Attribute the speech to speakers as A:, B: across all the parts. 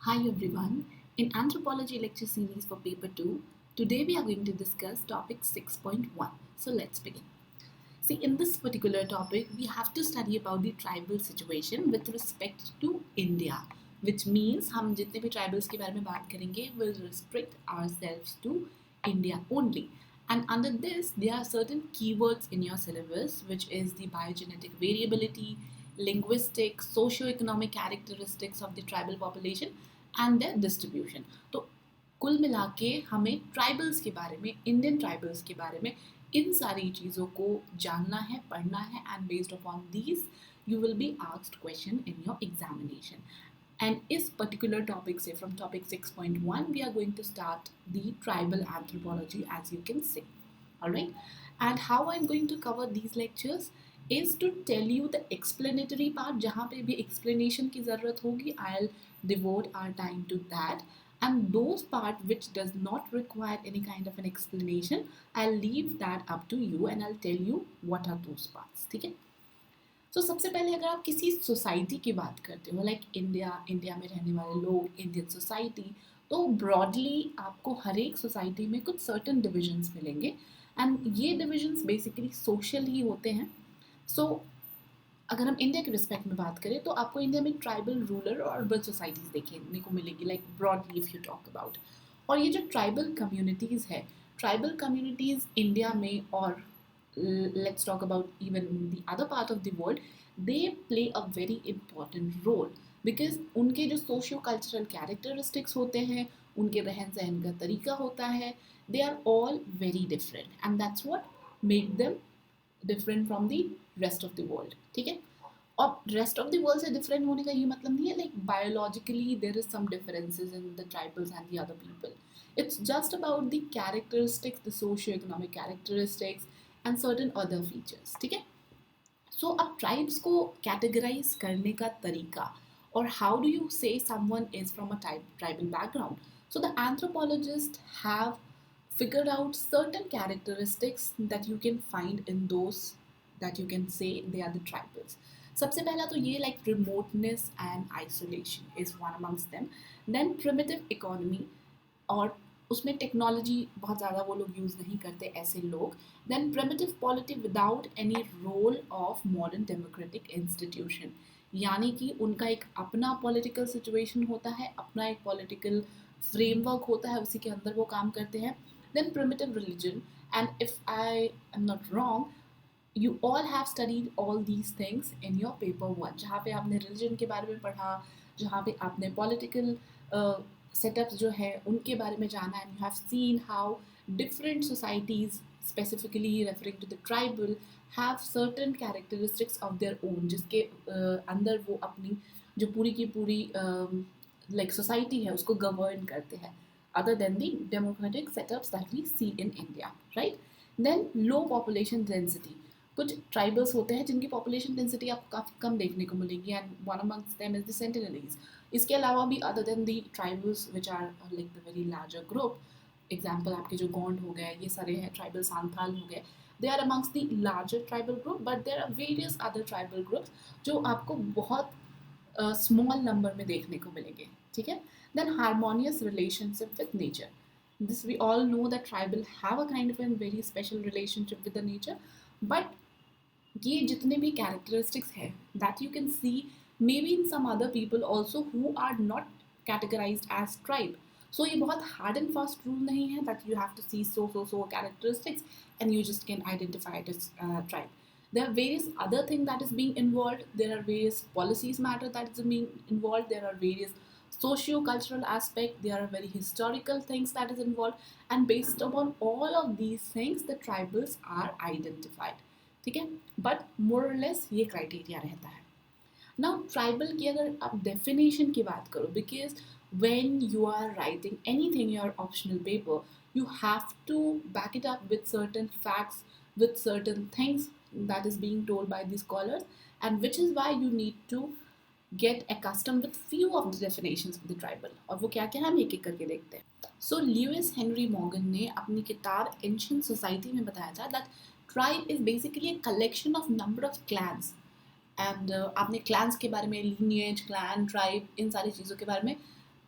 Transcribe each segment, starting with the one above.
A: Hi everyone. In Anthropology lecture series for paper 2, today we are going to discuss topic 6.1. So let's begin. See, in this particular topic, we have to study about the tribal situation with respect to India, which means हम जितने भी tribals के बारे में बात करेंगे will restrict ourselves to India only. And under this, there are certain keywords in your syllabus, which is the biogenetic variability, linguistic, socio-economic characteristics of the tribal population and their distribution. तो कुल मिला के हमें tribals के बारे में, Indian tribals के बारे में इन सारी चीज़ों को जानना है, पढ़ना है, and based upon these you will be asked question in your examination. And इस particular topic से from topic 6.1 we are going to start the tribal anthropology, as you can see. Alright, and how I'm going to cover these lectures is to tell you the explanatory part. जहाँ पे भी explanation की ज़रूरत होगी I'll devote our time to that, and those part which does not require any kind of an explanation I'll leave that up to you and I'll tell you what are those parts. ठीक है. तो सबसे पहले अगर आप किसी society की बात करते हो लाइक इंडिया में रहने वाले लोग, इंडियन सोसाइटी, तो ब्रॉडली आपको हर एक सोसाइटी में कुछ सर्टन डिविजन्स मिलेंगे एंड ये डिविजन्स बेसिकली सोशल ही होते हैं. सो अगर हम इंडिया के रिस्पेक्ट में बात करें तो आपको इंडिया में ट्राइबल, रूरल और अर्बन सोसाइटीज़ देखने को मिलेगी like broadly if you talk about. और ये जो ट्राइबल कम्युनिटीज़ है, ट्राइबल कम्युनिटीज़ इंडिया में और let's talk about even the other part of the world, they play a very important role because उनके जो सोशियो कल्चरल कैरेक्टरिस्टिक्स होते हैं, उनके रहन सहन का तरीका होता है, they are all very different and that's what make them different from the rest of the world. ठीक है. और रेस्ट ऑफ द वर्ल्ड से डिफरेंट होने का ये मतलब नहीं है like biologically there is some differences in the tribals and the other people. It's just about the characteristics, the socio economic characteristics and certain other features. ठीक है. सो अब ट्राइब्स को कैटेगराइज करने का तरीका और हाउ डू यू से someone is from a tribal background. So the anthropologist have figured out certain characteristics that you can find in those that you can say they are the tribals. सबसे पहला तो ये like remoteness and isolation is one amongst them. Then primitive economy, और उसमें technology बहुत ज़्यादा वो लोग यूज़ नहीं करते ऐसे लोग. Then primitive polity without any role of modern democratic institution, यानी कि उनका एक अपना पॉलिटिकल सिचुएशन होता है, अपना एक पॉलिटिकल फ्रेमवर्क होता है, उसी के अंदर वो काम करते हैं. Then primitive religion, and if I am not wrong you all have studied all these things in your paper 1, जहाँ पे आपने religion के बारे में पढ़ा, जहाँ पे आपने political setups जो है उनके बारे में जाना, and you have seen how different societies, specifically referring to the tribal, have certain characteristics of their own, जिसके अंदर वो अपनी जो पूरी की पूरी like society है उसको govern करते हैं, other than the democratic setups that we see in India, right? Then low population density. कुछ ट्राइबल्स होते हैं जिनकी पॉपुलेशन डेंसिटी आपको काफ़ी कम देखने को मिलेगी and one amongst them is the Sentinelese. इसके अलावा भी other than the tribals which are like the very larger group, example आपके जो गोंड हो गए, ये सारे हैं ट्राइबल, सांथाल हो गए, they are amongst the larger tribal group, but there are various other tribal groups जो आपको बहुत स्मॉल नंबर में देखने को मिलेंगे. ठीक है. Then harmonious relationship with nature. This we all know that tribal have a kind of a very special relationship with the nature, but ये जितने भी characteristics है that you can see maybe in some other people also who are not categorized as tribe. So ये बहुत hard and fast rule नहीं है that you have to see so characteristics and you just can identify it as tribe. There are various other things that is being involved. There are various policies matter that is being involved. There are various socio-cultural aspect. There are very historical things that is involved, and based upon all of these things the tribals are identified. ठीक है. But more और less ये criteria रहता है. Now tribal की अगर आप definition की बात करो, because when you are writing anything your optional paper you have to back it up with certain facts, with certain things that is being told by the scholars, and which is why you need to get accustomed with few of the definitions of the tribal. और वो क्या क्या हम एक एक करके देखते हैं. So Lewis Henry Morgan ने अपनी किताब Ancient Society में बताया था that tribe is basically a collection of number of clans. And आपने clans के बारे में, lineage, clan, tribe, इन सारी चीज़ों के बारे में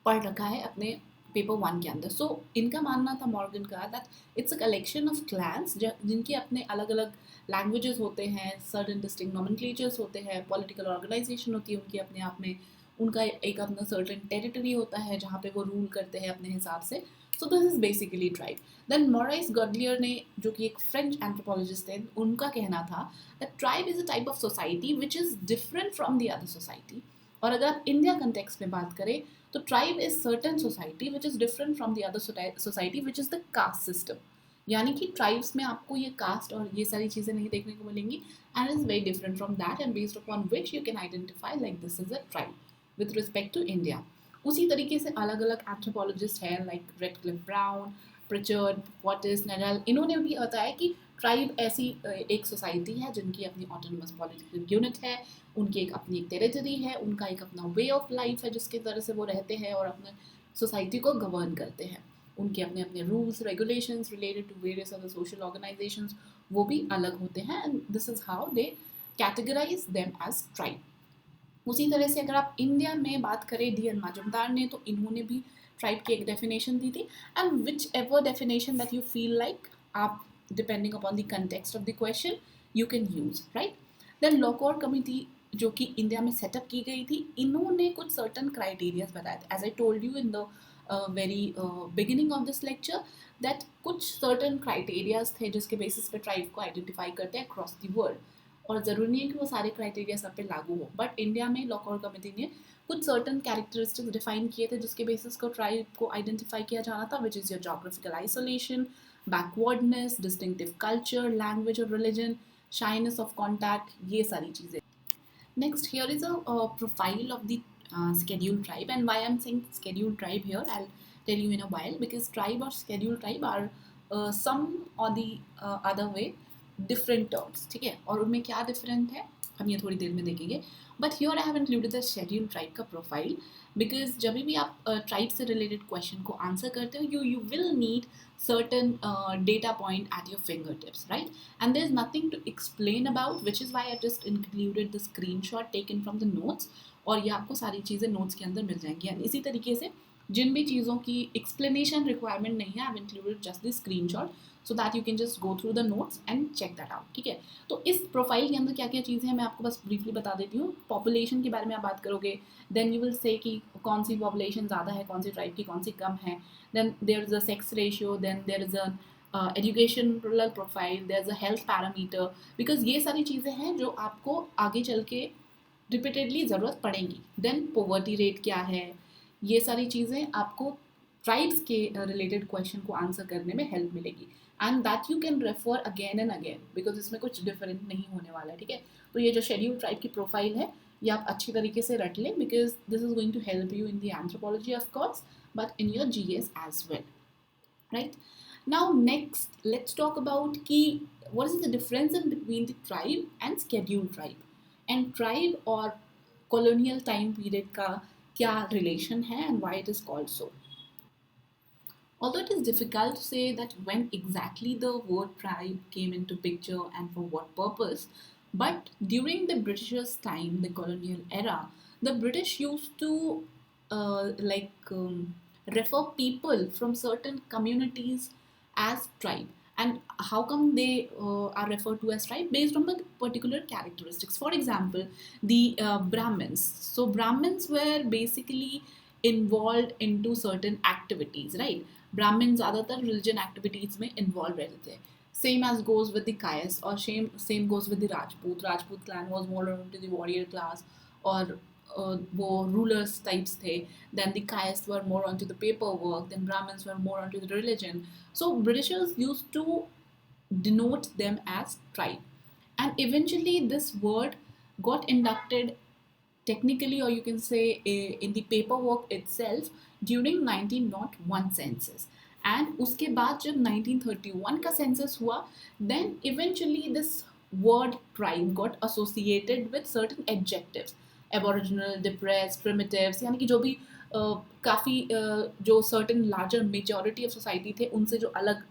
A: पढ़ रखा है अपने पेपर 1 के अंदर। सो इनका मानना था, मॉर्गन का, that it's a collection of clans जिनके अपने अलग अलग लैंग्वेजेस होते हैं, सर्टेन डिस्टिंक्ट नॉमेनक्लेचर्स होते हैं, पॉलिटिकल ऑर्गेनाइजेशन होती है उनकी अपने आप में, उनका एक अपना सर्टेन टेरिटरी होता है जहाँ पे वो रूल करते हैं अपने हिसाब से। So this is basically tribe. Then Maurice Godelier ने, जो कि एक फ्रेंच एंथ्रोपोलॉजिस्ट थे, उनका कहना था that tribe is a type of society which is different from the other society. और अगर आप इंडिया कंटेक्स्ट में बात करें तो tribe is certain society which is different from the other society which is the caste system. यानी कि tribes में आपको ये कास्ट और ये सारी चीज़ें नहीं देखने को मिलेंगी, and is very different from that, and based upon which you can identify like this is a tribe with respect to India. उसी तरीके से अलग अलग एंथ्रोपोलॉजिस्ट हैं like Radcliffe Brown, Pritchard, Watts, Nadel, इन्होंने भी बताया कि ट्राइब ऐसी एक सोसाइटी है जिनकी अपनी ऑटोनमस पॉलिटिकल यूनिट है, उनकी एक अपनी एक टेरिटरी है, उनका एक अपना वे ऑफ लाइफ है जिसके तरह से वो रहते हैं और अपने सोसाइटी को गवर्न करते हैं। उनके अपने अपने rules regulations related to various other social organisations वो भी अलग होते हैं, and this is how they categorise them as tribe. उसी तरह से अगर आप इंडिया में बात करें, डी एन मजुमदार ने, तो इन्होंने भी ट्राइब की एक डेफिनेशन दी थी, and whichever definition that you feel like, आप depending upon the context of the question you can use, right. Then Lokur committee जो कि इंडिया में सेटअप की गई थी, इन्होंने कुछ सर्टन क्राइटेरियाज बताए थे, as I told you in the very beginning of this lecture, that कुछ सर्टन क्राइटेरियाज थे जिसके बेसिस पे ट्राइब को आइडेंटिफाई करते हैं अक्रॉस द वर्ल्ड। और ज़रूरी नहीं है कि वो सारे क्राइटेरिया सब पे लागू हो, बट इंडिया में लॉकौर कमिटी ने कुछ सर्टन कैरेक्टरिस्टिक्स डिफाइन किए थे जिसके बेसिस को ट्राइब को आइडेंटिफाई किया जाना था, which is your geographical isolation, backwardness, distinctive culture, language और रिलीजन, शाइनेस ऑफ कॉन्टैक्ट, ये सारी चीज़ें। Next, here is a profile of the scheduled tribe, and why I'm saying scheduled tribe here, I'll tell you in a while, because tribe or scheduled tribe are some or the other way different terms, ठीक है, और उनमें क्या different है हम ये थोड़ी देर में देखेंगे। But here I have included the schedule tribe का प्रोफाइल, बिकॉज जब भी आप ट्राइब से रिलेटेड क्वेश्चन को आंसर करते हो, you will need certain data point at your fingertips, right? And there's nothing to explain about, which is why I just included the screenshot taken from the notes, और ये आपको सारी चीज़ें notes के अंदर मिल जाएंगी। एंड इसी तरीके से जिन भी चीज़ों की एक्सप्लेनेशन रिक्वायरमेंट नहीं है, I have included just the screenshot so that you can just go through the notes and check that out, ठीक है। तो इस प्रोफाइल के अंदर क्या क्या चीज़ें हैं मैं आपको बस ब्रीफली बता देती हूँ। पॉपुलेशन के बारे में आप बात करोगे, देन यू विल से कि कौन सी पॉपुलेशन ज़्यादा है, कौन सी ट्राइब की कौन सी कम है, then there is a sex ratio, then there is a educational profile, there is a health parameter, because ये सारी चीज़ें हैं जो आपको आगे चल के रिपीटेडली ज़रूरत पड़ेंगी। देन पोवर्टी रेट क्या है, ये सारी चीज़ें आपको ट्राइब्स के रिलेटेड क्वेश्चन को आंसर करने में हेल्प मिलेगी, and that you can refer again and again, because इसमें कुछ डिफरेंट नहीं होने वाला है, ठीक है। तो ये जो शेड्यूल ट्राइब की प्रोफाइल है ये आप अच्छी तरीके से रट लें, because this is going to help you in the anthropology of course, but in your GS as well, right? Now next let's talk about key, what is the difference in between the tribe and scheduled tribe, and tribe or colonial time period का क्या relation है and why it is called so. Although it is difficult to say that when exactly the word tribe came into picture and for what purpose, but during the Britishers' time, the colonial era, the British used to refer people from certain communities as tribe. And how come they are referred to as tribe? Based on the particular characteristics. For example, the Brahmins. So Brahmins were basically involved into certain activities, right? ब्राह्मण ज़्यादातर religion activities में involve रहते थे। Same as goes with the कायस, और same goes with the Rajput clan was more to the warrior class, और वो rulers types थे। देन द कायस were more on to the paper work, then Brahmins were more on to the religion. So Britishers use to denote them as tribe, and eventually this word got inducted technically, or you can say in the paperwork itself, during 1901 census. And उसके बाद जब 1931 का census हुआ, then eventually this word tribe got associated with certain adjectives, aboriginal, depressed, primitives, यानी कि जो भी काफ़ी जो certain larger majority of society थे उनसे जो अलग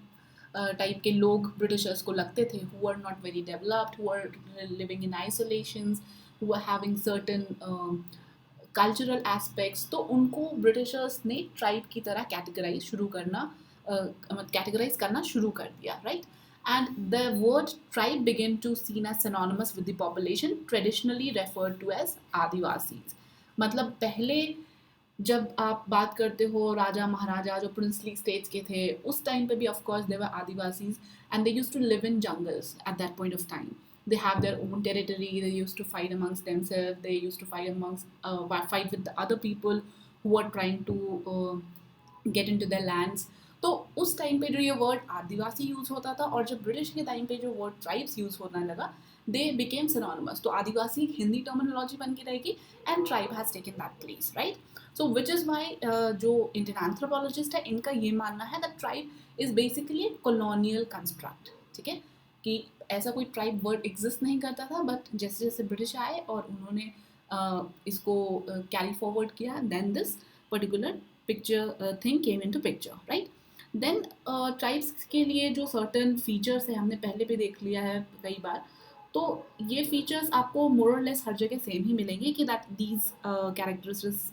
A: टाइप के लोग ब्रिटिशर्स को लगते थे, who were not very developed, who were living in isolations, who were having certain cultural aspects, तो उनको ब्रिटिशर्स ने ट्राइब की तरह कैटेगराइज करना शुरू कर दिया, right. And the word tribe began to seen as synonymous with the population traditionally referred to as Adivasis. मतलब पहले जब आप बात करते हो राजा महाराजा जो प्रिंसली स्टेट्स के थे, उस टाइम पे भी of course they were Adivasis and they used to live in jungles at that point of time. They have their own territory, they used to fight amongst themselves, they used to fight with the other people who are trying to get into their lands. तो उस time पे जो ये word आदिवासी use होता था और जब British के टाइम पे जो वर्ड ट्राइब्स यूज़ होने लगा, दे बिकेम सिनोनिमस. तो आदिवासी हिंदी टर्मिनोलॉजी बन के रहेगी and tribe has taken that place, right. So which is Y जो इंडियन एंथ्रोपोलॉजिस्ट है, इनका ये मानना है that tribe is basically A colonial construct. ठीक है, कि ऐसा कोई ट्राइब वर्ड एग्जिस्ट नहीं करता था, बट जैसे जैसे ब्रिटिश आए और उन्होंने इसको कैरी फॉरवर्ड किया, then this particular picture thing came into picture, right. Then tribes के लिए जो सर्टन फीचर्स है, हमने पहले भी देख लिया है कई बार, तो ये फीचर्स आपको मोर और लेस हर जगह सेम ही मिलेंगे कि that these characteristics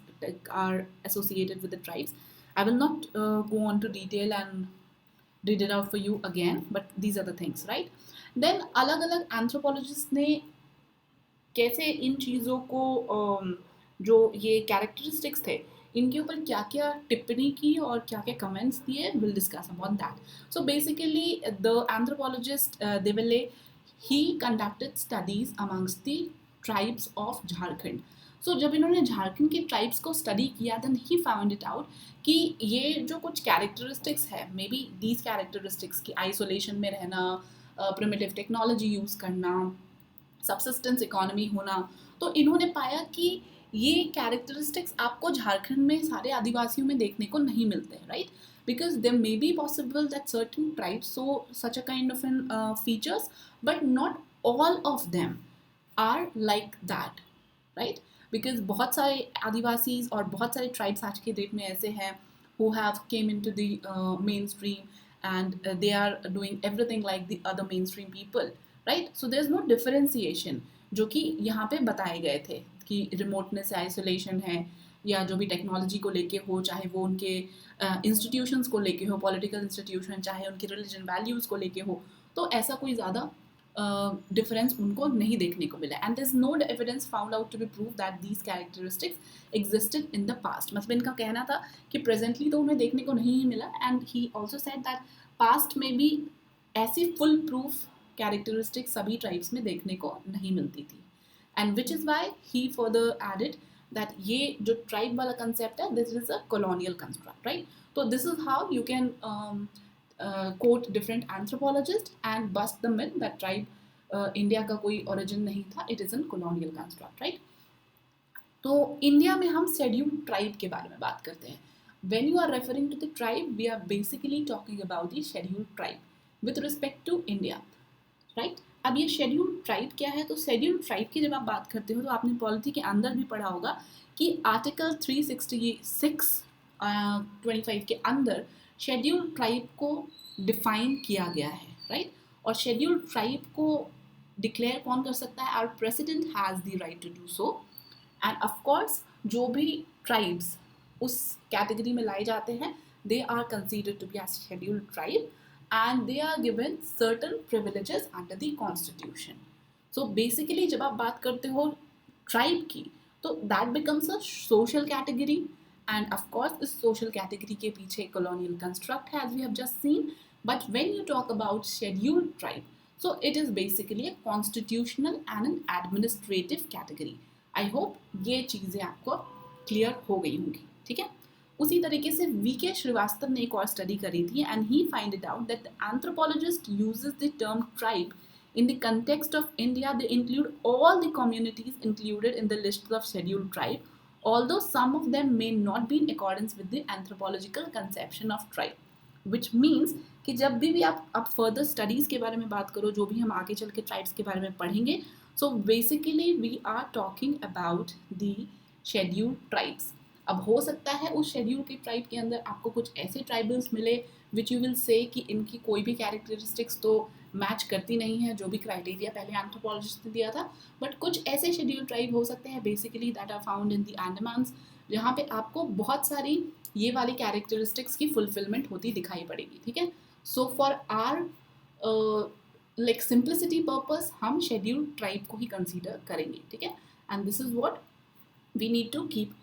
A: are associated with the tribes. I will not go on to detail and read it out for you again, but these are the things, right. Then अलग अलग anthropologist ने कैसे इन चीज़ों को जो ये कैरेक्टरिस्टिक्स थे इनके ऊपर क्या क्या टिप्पणी की और क्या क्या कमेंट्स दिए, will discuss about that. So basically the anthropologist देवले he conducted studies amongst the tribes of Jharkhand. So जब इन्होंने झारखंड के ट्राइब्स को स्टडी किया, then he found it out कि ये जो कुछ कैरेक्टरिस्टिक्स है, मे बी दीज कैरेक्टरिस्टिक्स की आइसोलेशन में रहना, प्रिमिटिव टेक्नोलॉजी यूज़ करना, सबसिस्टेंस इकोनॉमी होना, तो इन्होंने पाया कि ये कैरेक्टरिस्टिक्स आपको झारखंड में सारे आदिवासियों में देखने को नहीं मिलते, right. Because there may be possible that certain tribes so such a kind of an features, but not all of them are like that, right. Because बहुत सारे आदिवासीज और बहुत सारे ट्राइब्स आज के डेट में ऐसे हैं who have came into the mainstream and they are doing everything like the other mainstream people, right. So there's no differentiation जो कि यहाँ पे बताए गए थे कि रिमोटनेस है, आइसोलेशन है, या जो भी टेक्नोलॉजी को लेके हो, चाहे वो उनके इंस्टीट्यूशंस को लेके हो, पॉलिटिकल इंस्टीट्यूशन, चाहे उनके रिलीजन वैल्यूज़ को लेके हो, तो ऐसा कोई ज़्यादा डिफरेंस उनको नहीं देखने को मिला. And there is no evidence found out to be prove that these characteristics existed in the past. मतलब इनका कहना था कि प्रेजेंटली तो उन्हें देखने को नहीं मिला, and he also said that past में भी ऐसी फुल प्रूफ कैरेक्टरिस्टिक्स सभी ट्राइब्स में देखने को नहीं मिलती थी. And which is why he further added that ये जो ट्राइब वाला कंसेप्ट है, this is a colonial construct, right. तो this is how you can quote different anthropologists and bust the myth that tribe India का कोई origin नहीं था, it is a colonial construct, right. तो इंडिया में हम शेड्यूल्ड ट्राइब के बारे में बात करते हैं. when you are referring to the tribe, we are basically talking about the scheduled tribe with respect to India, right. अब ये शेड्यूल्ड ट्राइब क्या है? तो शेड्यूल्ड ट्राइब की जब आप बात करते हो तो आपने पॉलिटी के अंदर भी पढ़ा होगा कि आर्टिकल 366 25 के अंदर शेड्यूल्ड ट्राइब को डिफाइन किया गया है, राइट. और शेड्यूल्ड ट्राइब को डिक्लेयर कौन कर सकता है? Our president has the right to do so. And of course जो भी ट्राइब्स उस कैटेगरी में लाए जाते हैं, they are considered to be as scheduled tribe and they are given certain privileges under the constitution. So basically जब आप बात करते हो ट्राइब की, तो that becomes a social category. And of course, this social category के पीछे colonial construct है, as we have just seen. But when you talk about scheduled tribe, so it is basically a constitutional and an administrative category. I hope ये चीज़ें आपको clear हो गई होंगी, ठीक है. उसी तरीके से वी.के. श्रीवास्तव ने एक और स्टडी करी थी, and he find it out that the anthropologist uses the term tribe in the context of India. They include all the communities included in the list of scheduled tribe, although some of them may not be in accordance with the anthropological conception of tribe, which means कि जब भी आप further studies के बारे में बात करो, जो भी हम आगे चल के tribes के बारे में पढ़ेंगे, so basically we are talking about the scheduled tribes. अब हो सकता है उस शेड्यूल के ट्राइब के अंदर आपको कुछ ऐसे ट्राइबल्स मिले विच यू विल से कि इनकी कोई भी कैरेक्टरिस्टिक्स तो मैच करती नहीं है जो भी क्राइटेरिया पहले एंथ्रोपोलॉजिस्ट ने दिया था, बट कुछ ऐसे शेड्यूल ट्राइब हो सकते हैं basically that are found in the Andamans जहाँ पे आपको बहुत सारी ये वाली कैरेक्टरिस्टिक्स की फुलफिलमेंट होती दिखाई पड़ेगी, ठीक है। So for our like simplicity purpose हम शेड्यूल ट्राइब को ही कंसीडर करेंगे, ठीक है, and this is what we need to keep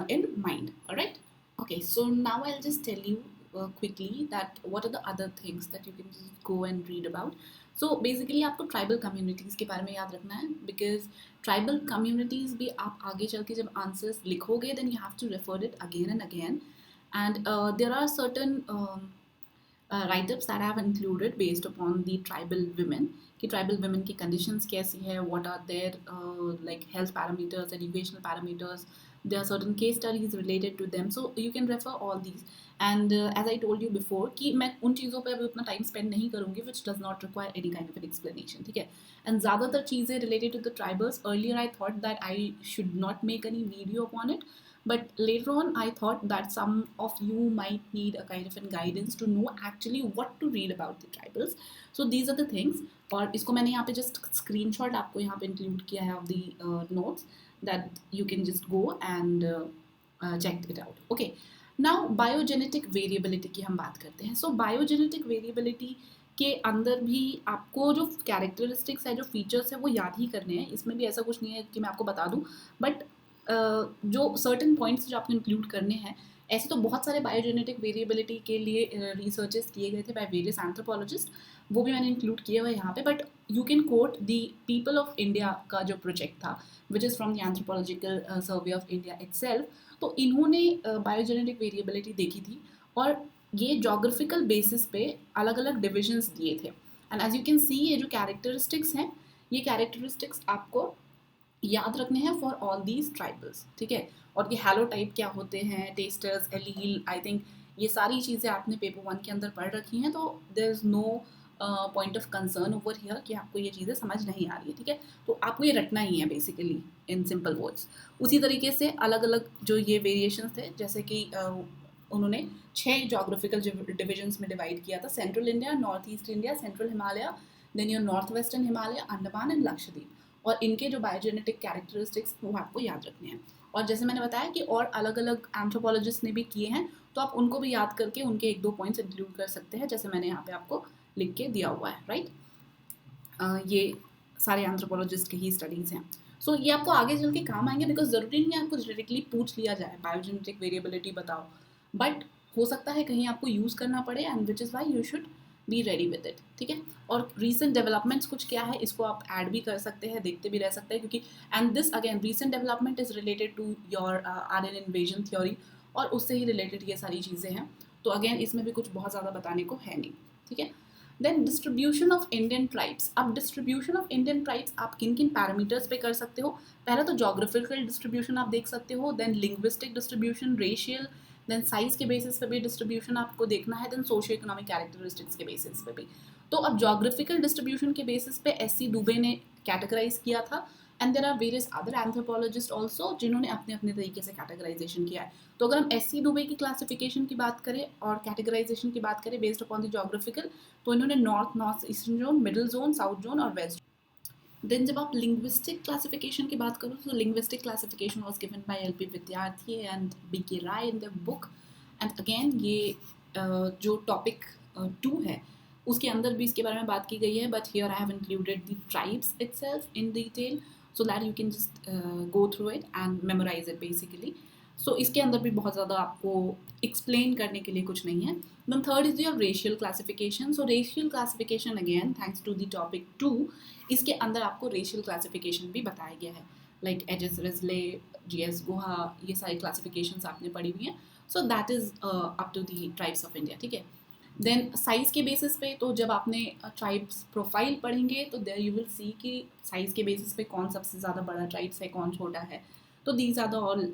A: in mind. All right. Okay, so now I'll just tell you quickly that what are the other things that you can just go and read about. So basically आपको tribal communities के बारे में याद रखना है, because tribal communities भी आप आगे चल के जब आंसर्स लिखोगे then you have to refer it again and again, and there are certain write-ups that I have included based upon the tribal women कि tribal women की conditions कैसी है, what are their like health parameters, educational parameters, there are certain case studies related to them, so you can refer all these, and as I told you before कि मैं उन चीज़ों पे अभी उतना time spend नहीं करूँगी which does not require any kind of an explanation, ठीक है। and ज़्यादातर चीज़ें related to the tribals, earlier I thought that I should not make any video upon it, but later on I thought that some of you might need a kind of a guidance to know actually what to read about the tribals, so these are the things, और इसको मैंने यहाँ पे just screenshot आपको यहाँ पे include किया है of the notes that you can just go and check it out. Okay, now biogenetic variability की हम बात करते हैं. So biogenetic variability के अंदर भी आपको जो कैरेक्टरिस्टिक्स है, जो फीचर्स है वो याद ही करने हैं, इसमें भी ऐसा कुछ नहीं है कि मैं आपको बता दूं, बट जो सर्टन पॉइंट्स जो आपको इंक्लूड करने हैं, ऐसे तो बहुत सारे बायोजेनेटिक वेरिएबिलिटी के लिए रिसर्चेस किए गए थे बाय वेरियस एंथ्रोपोलॉजिस्ट, वो भी मैंने इंक्लूड किए हुए यहाँ पे, but you can coat the people of India का जो प्रोजेक्ट था which is from the anthropological survey of India itself, तो इन्होंने बायोजेनेटिक वेरिएबिलिटी देखी थी और ये जोग्राफिकल बेसिस पे अलग अलग डिविजन्स दिए थे, and as you can see ये जो कैरेक्टरिस्टिक्स हैं, ये कैरेक्टरिस्टिक्स आपको याद रखने हैं फॉर ऑल दीज ट्राइबल्स, ठीक है। और ये हैलोटाइप क्या होते हैं, टेस्टर्स, एलील, आई थिंक ये सारी चीज़ें आपने पेपर 1 के अंदर पढ़ रखी हैं, तो there is no point of concern over here कि आपको ये चीज़ें समझ नहीं आ रही है, ठीक है। तो आपको ये रटना ही है बेसिकली इन सिंपल वर्ड्स। उसी तरीके से अलग अलग जो ये वेरिएशंस थे, जैसे कि उन्होंने 6 जोग्राफिकल डिविजन्स में डिवाइड किया था, central India, north east India, central Himalaya, then your north western Himalaya, Andaman and Lakshadweep, और इनके जो बायोजेनेटिक कैरेक्टरिस्टिक्स वो आपको याद रखने हैं। और जैसे मैंने बताया कि और अलग अलग एंथ्रोपोलॉजिस्ट ने भी किए हैं, तो आप उनको भी याद करके उनके 1-2 पॉइंट्स इंक्लूड कर सकते हैं, जैसे मैंने यहाँ पे आपको लिख के दिया हुआ है, राइट। ये सारे एंथ्रोपोलॉजिस्ट के ही स्टडीज़ हैं, सो ये आपको आगे चल के काम आएंगे, बिकॉज ज़रूरी नहीं है आपको डायरेक्टली पूछ लिया जाए बायोजेनेटिक वेरिएबिलिटी बताओ, बट हो सकता है कहीं आपको यूज़ करना पड़े, and which is why you should be ready with it, ठीक है। और रीसेंट डेवलपमेंट्स कुछ क्या है इसको आप ऐड भी कर सकते हैं, देखते भी रह सकते हैं, क्योंकि and this again recent development is related to your Aryan invasion theory, और उससे ही रिलेटेड ये सारी चीज़ें हैं, तो अगेन इसमें भी कुछ बहुत ज़्यादा बताने को है नहीं, ठीक है। Then distribution of Indian tribes. अब डिस्ट्रीब्यूशन ऑफ इंडियन ट्राइब्स आप किन किन पैरामीटर्स पे कर सकते हो, पहला तो जोग्राफिकल डिस्ट्रीब्यूशन आप देख सकते हो, then linguistic distribution, racial, then size के बेसिस पे भी डिस्ट्रीब्यूशन आपको देखना है, देन सोशियो इकोनॉमिक कैरेक्टरिस्टिक्स के बेसिस पे भी। तो अब जोग्राफिकल डिस्ट्रीब्यूशन के बेसिस पे एस.सी. दुबे ने कैटेगराइज किया था, and there are various other anthropologists also जिन्होंने अपने अपने तरीके से कैटेगराइजेशन किया है। तो अगर हम एस.सी. दुबे की क्लासिफिकेशन की बात करें और कैटेगराइजेशन की बात करें बेस्ड अपॉन द जोग्राफिकल, तो इन्होंने north eastern zone, middle zone, south zone और वेस्ट। देन जब आप लिंग्विस्टिक क्लासिफिकेशन की बात करो, तो linguistic classification was given by L P. Vidyarthi and B K. Roy in the book, and again ये जो टॉपिक 2 है उसके अंदर भी इसके बारे में बात की गई है, but here I have included the tribes itself in detail so that you can just go through it and memorise it basically. So इसके अंदर भी बहुत ज़्यादा आपको एक्सप्लेन करने के लिए कुछ नहीं है। Then third is your racial classification. So racial classification again thanks to the topic 2, इसके अंदर आपको रेशियल क्लासिफिकेशन भी बताया गया है, like H S. Risley, G S. Guha, ये सारी क्लासिफिकेशंस आपने पढ़ी हुई हैं, so that is up to the tribes of India, ठीक है। देन साइज़ के बेसिस पे, तो जब आपने ट्राइब्स प्रोफाइल पढ़ेंगे तो देयर यू विल सी कि साइज़ के बेसिस पे कौन सबसे ज़्यादा बड़ा ट्राइब्स है, कौन छोटा है, तो these are the all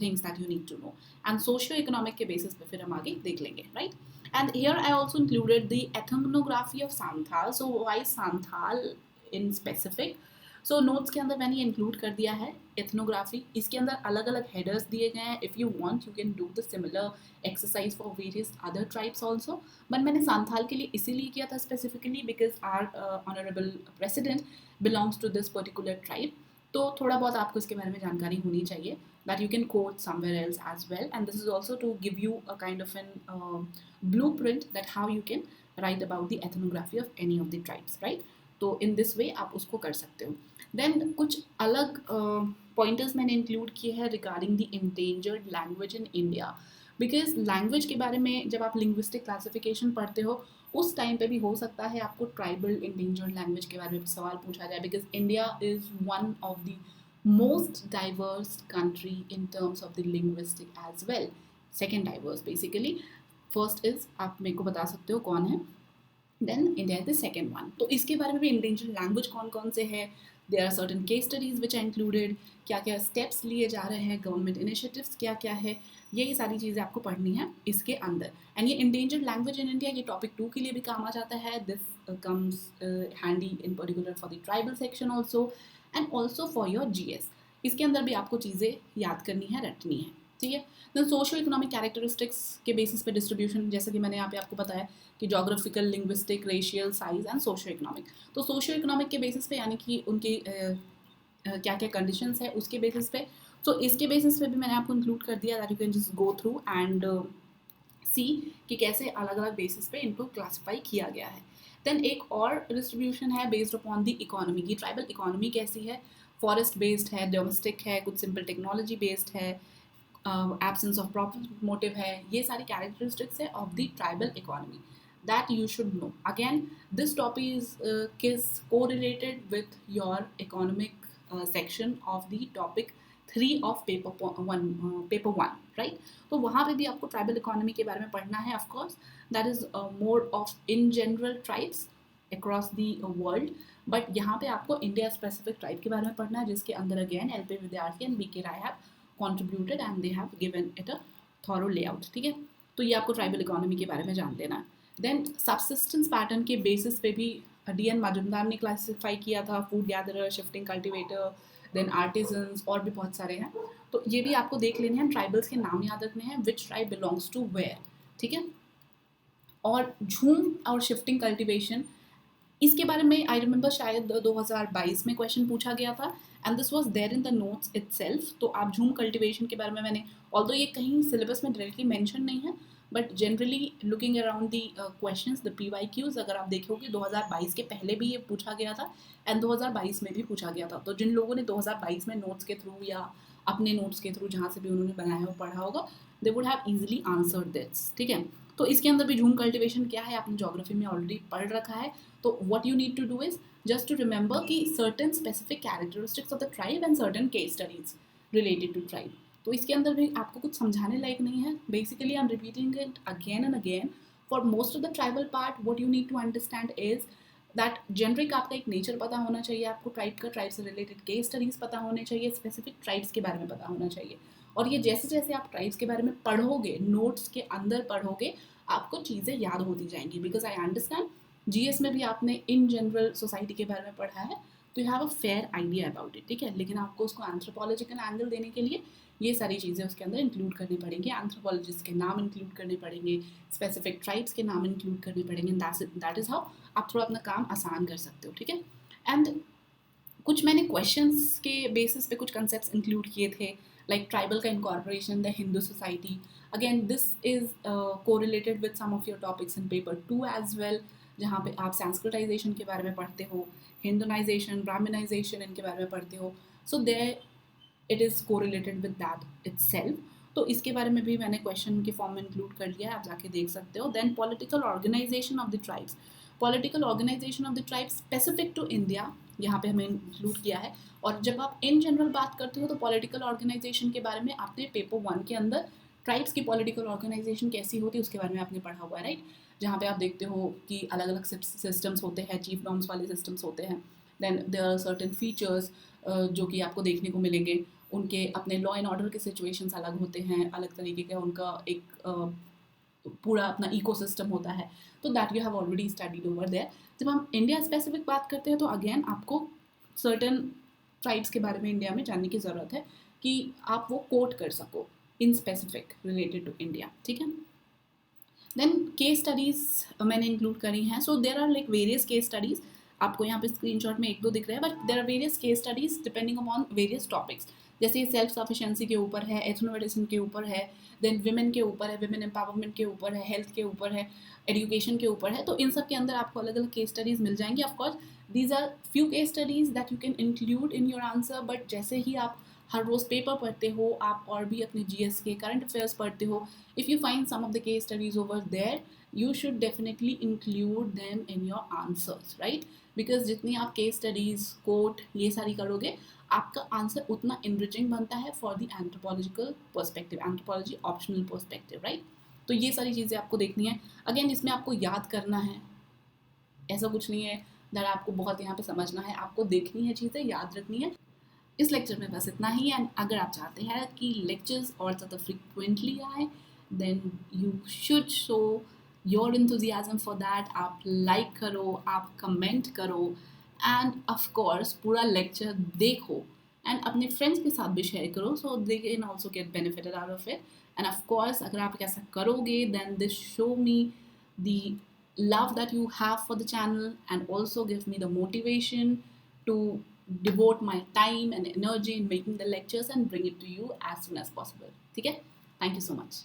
A: things that you need to know, and socio economic के बेसिस पे फिर हम आगे देख लेंगे, right. And here I also included the ethnography of Santhal. So why Santhal in specific? So notes के अंदर मैंने ये इंक्लूड कर दिया है एथनोग्राफी. इसके अंदर अलग अलग हेडर्स दिए गए हैं. If you want you can do the similar exercise for various other tribes also, but मैंने सांथाल के लिए इसीलिए किया था specifically because our honourable president belongs to this particular tribe. तो थोड़ा बहुत आपको इसके बारे में जानकारी होनी चाहिए that you can quote somewhere else as well, and this is also to give you a kind of an blueprint that how you can write about the ethnography of any of the tribes, right? तो in this way आप उसको कर सकते हो. Then कुछ अलग pointers मैंने include किए हैं regarding the endangered language in India, because language के बारे में जब आप linguistic classification पढ़ते हो उस टाइम पे भी हो सकता है आपको ट्राइबल इंडेंजर्ड लैंग्वेज के बारे में सवाल पूछा जाए, because India is one of the most diverse country in terms of the linguistic as well. Second diverse basically. First is आप मेरे को बता सकते हो कौन है. Then India is the second one. तो इसके बारे में भी endangered language कौन कौन से है. There are certain case studies which are included. क्या क्या steps लिए जा रहे हैं, government initiatives क्या क्या है, यही सारी चीज़ें आपको पढ़नी है इसके अंदर. एंड ये endangered language in India ये टॉपिक 2 के लिए भी काम आ जाता है. This comes handy in particular for the tribal section also and also for your GS. इसके अंदर भी आपको चीज़ें याद करनी है, रटनी है, ठीक है. देन सोशो इकोनॉमिक कैरेक्टरिस्टिक्स के बेसिस पे डिस्ट्रीब्यूशन, जैसा कि मैंने यहाँ पे आपको बताया कि geographical, linguistic, racial, size and socio economic. तो सोशो इकोनॉमिक के बेसिस पे यानी कि उनकी क्या क्या कंडीशंस है उसके बेसिस पे. तो इसके बेसिस पे भी मैंने आपको इंक्लूड कर दिया that you can just go through and see कि कैसे अलग अलग बेसिस पे इनको क्लासीफाई किया गया है. देन एक और डिस्ट्रीब्यूशन है बेस्ड अपॉन द इकोनॉमी की ट्राइबल इकोनॉमी कैसी है. फॉरेस्ट बेस्ड है, डोमेस्टिक है, कुछ सिंपल टेक्नोलॉजी बेस्ड है, एब्सेंस ऑफ प्रॉफिट मोटिव है. ये सारी कैरेक्टरिस्टिक्स है of the tribal economy that you should know. Again, this topic is correlated with your economic section of the topic 3 of paper 1, right? तो वहाँ पे भी आपको ट्राइबल इकोनॉमी के बारे में पढ़ना है. Of course that is more of in general tribes across the world, but यहाँ पे आपको इंडिया स्पेसिफिक ट्राइब के बारे में पढ़ना है, जिसके अंदर again L P. Vidyarthi and B K. Roy have contributed and they have given it a thorough layout, ठीक है. तो ये आपको ट्राइबल इकोनॉमी के बारे में जान लेना है. देन सब्सिस्टेंस पैटर्न के बेसिस पे भी डी.एन. मजुमदार ने क्लासिफाई किया था, food gatherer, shifting cultivator, then artisans और भी बहुत सारे हैं. तो ये भी आपको देख लेने हैं. ट्राइबल्स के नाम याद रखने हैं, which tribe belongs to where, ठीक है. और झूम और शिफ्टिंग कल्टिवेशन, इसके बारे में आई रिमेंबर शायद 2022 में क्वेश्चन पूछा गया था and this was there in the notes itself. तो आप झूम कल्टिवेशन के बारे में मैंने, ऑल्दो ये कहीं सिलेबस में डायरेक्टली मेंशन नहीं है, but generally looking around the questions, the PYQs, अगर आप देखोगे 2022 के पहले भी ये पूछा गया था एंड 2022 में भी पूछा गया था. तो जिन लोगों ने 2022 में नोट्स के थ्रू या अपने नोट्स के थ्रू जहाँ से भी उन्होंने बनाया हो पढ़ा होगा, they would have easily answered this, ठीक है. तो इसके अंदर भी झूम कल्टिवेशन क्या है आपने ज्योग्राफी में ऑलरेडी पढ़ रखा है. तो what you need to do is just to remember कि certain specific characteristics of the tribe and certain case studies related to tribe. तो इसके अंदर भी आपको कुछ समझाने लायक नहीं है. Basically I am repeating it again and again. For most of the tribal part what you need to understand is that generic आपका एक नेचर पता होना चाहिए आपको ट्राइब का, ट्राइब से रिलेटेड केस स्टडीज़ पता होने चाहिए, स्पेसिफिक ट्राइब्स के बारे में पता होना चाहिए. और ये जैसे जैसे आप ट्राइब्स के बारे में पढ़ोगे, नोट्स के अंदर पढ़ोगे, आपको चीज़ें याद होती जाएंगी. बिकॉज आई अंडरस्टैंड GS में भी आपने इन जनरल सोसाइटी के बारे में पढ़ा है, तो you have a fair idea about it, ठीक है. लेकिन आपको उसको एंथ्रोपोलॉजिकल एंगल देने के लिए ये सारी चीज़ें उसके अंदर इंक्लूड करनी पड़ेंगी. एंथ्रोपोलॉजिस्ट के नाम इंक्लूड करने पड़ेंगे, स्पेसिफिक ट्राइब्स के नाम इंक्लूड करने पड़ेंगे. दैट इज़ हाउ आप थोड़ा अपना काम आसान कर सकते हो, ठीक है. एंड कुछ मैंने क्वेश्चंस के बेसिस पे कुछ कंसेप्ट्स इंक्लूड किए थे, लाइक ट्राइबल का incorporation, the Hindu society. Again this is correlated with some of your topics in paper 2 as well, जहाँ पे आप संस्कृताइजेशन के बारे में पढ़ते हो, हिंदुनाइजेशन, ब्राह्मणाइजेशन, इनके बारे में पढ़ते हो. So there it is correlated with that itself. तो इसके बारे में भी मैंने क्वेश्चन के फॉर्म में इंक्लूड कर लिया है, आप जाके देख सकते हो. Then political organisation of the tribes, political organisation of the tribes specific to India, यहाँ पे हमें इंक्लूड किया है. और जब आप इन जनरल बात करते हो तो पॉलिटिकल ऑर्गेनाइजेशन के बारे में आपने पेपर 1 के अंदर ट्राइब्स की पॉलिटिकल ऑर्गेनाइजेशन कैसी होती है उसके बारे में आपने पढ़ा हुआ है, राइट. जहाँ पे आप देखते हो कि अलग अलग सिस्टम्स होते हैं, चीफ नॉर्म्स वाले सिस्टम्स होते हैं. Then there are certain features जो कि आपको देखने को मिलेंगे. उनके अपने लॉ एंड ऑर्डर के सिचुएशंस अलग होते हैं, अलग तरीके का उनका एक पूरा अपना इकोसिस्टम होता है. तो that you have already studied over there. जब हम इंडिया स्पेसिफिक बात करते हैं तो अगेन आपको सर्टन ट्राइब्स के बारे में इंडिया में जानने की ज़रूरत है कि आप वो कोट कर सको in specific related to India, ठीक है। देन केस स्टडीज़ मैंने इंक्लूड करी हैं। So there are like various case studies, आपको यहाँ पे स्क्रीनशॉट में एक दो दिख रहे हैं, but there are various case studies depending upon various topics. जैसे सेल्फ सफिशिएंसी के ऊपर है, एथनो मेडिसिन के ऊपर है, देन विमेन के ऊपर है, विमेन एम्पावरमेंट के ऊपर है, हेल्थ के ऊपर है, एजुकेशन के ऊपर है। तो इन सब के अंदर आपको अलग अलग केस स्टडीज़ मिल जाएंगी। Of course these are few case studies that you can include in your answer, but जैसे ही आप हर रोज़ पेपर पढ़ते हो, आप और भी अपने जीएस के करंट अफेयर्स पढ़ते हो, if you find some of the case studies over there, you should definitely include them in your answers, right? Because जितनी आप केस स्टडीज कोट ये सारी करोगे, आपका आंसर उतना enriching बनता है for the anthropological perspective, anthropology optional perspective, right? तो ये सारी चीज़ें आपको देखनी है। अगेन इसमें आपको याद करना है, ऐसा कुछ नहीं है दैट आपको बहुत यहाँ पे समझना है, आपको देखनी है चीज़ें, याद रखनी है। इस लेक्चर में बस इतना ही। एंड अगर आप चाहते हैं कि लेक्चर्स और ज़्यादा फ्रिक्वेंटली आए, then you should show your enthusiasm for that. आप लाइक करो, आप कमेंट करो, एंड ऑफ कोर्स पूरा लेक्चर देखो एंड अपने फ्रेंड्स के साथ भी शेयर करो, so they can also get benefited out of it. And of course अगर आप ऐसा करोगे, then this show me the love that you have for the channel and also give me the motivation to devote my time and energy in making the lectures and bring it to you as soon as possible. ठीक है? Thank you so much.